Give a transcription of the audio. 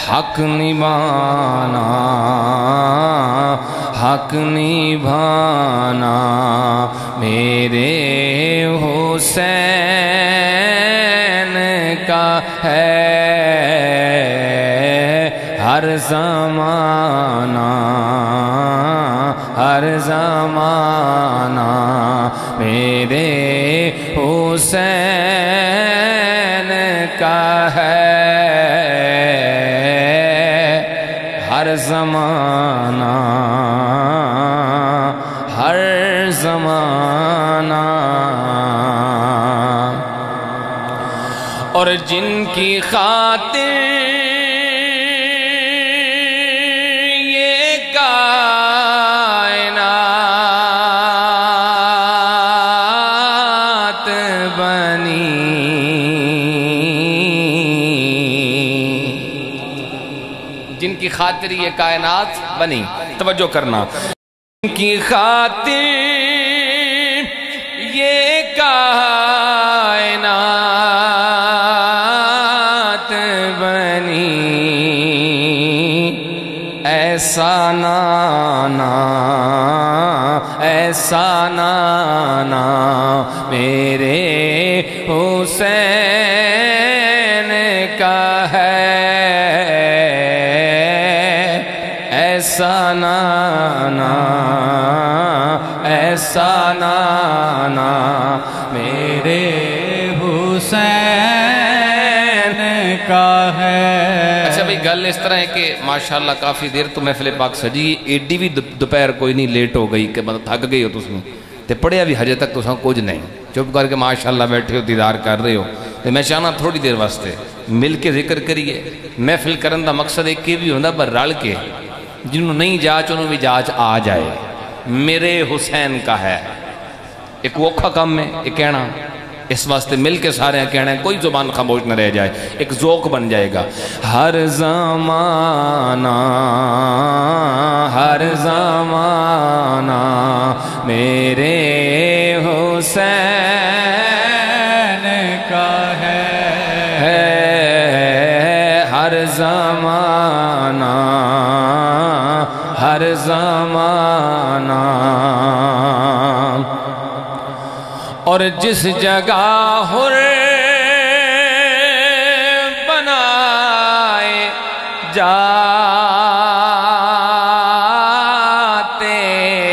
حق نبھانا، حق نبھانا میرے حسین کا ہے ہر زمانہ، ہر زمانہ میرے حسین کا ہے ہر زمانہ، ہر زمانہ۔ اور جن کی خاطر یہ کائنات بنی، جن کی خاطر یہ کائنات بنی، توجہ کرنا، جن کی خاطر یہ کائنات بنی، ایسا نانا، ایسا نانا میرے حسین کا ہے، ایسا نانا، ایسا نانا میرے حسین کا ہے۔ اچھا بھئی گل اس طرح ہے کہ ماشاءاللہ کافی دیر تو محفل پاک سجی، ایڈی بھی دوپہر کوئی نہیں لیٹ ہو گئی کہ مطلب تھک گئی ہو تسیں تے پڑھیا بھی حجے تک تساں کچھ نہیں، چپ کر کے ماشاءاللہ بیٹھے ہو دیدار کر رہے ہو، تے میں چاہنا تھوڑی دیر واسطے مل کے ذکر کریے۔ محفل کرن دا مقصد ایک بھی ہوندہ پر رل کے، جنہوں نہیں جاچ انہوں بھی جاچ آ جائے، میرے حسین کا ہے۔ ایک وقھا کم ہے ایک کہنا، اس واسطے مل کے سارے ہیں کہنا ہے، کوئی زبان خاموش نہ رہ جائے، ایک ذوق بن جائے گا۔ ہر زمانہ، ہر زمانہ میرے حسین کا ہے ہر زمانہ، ہر زمانہ۔ اور جس جگہ حر بنائے جا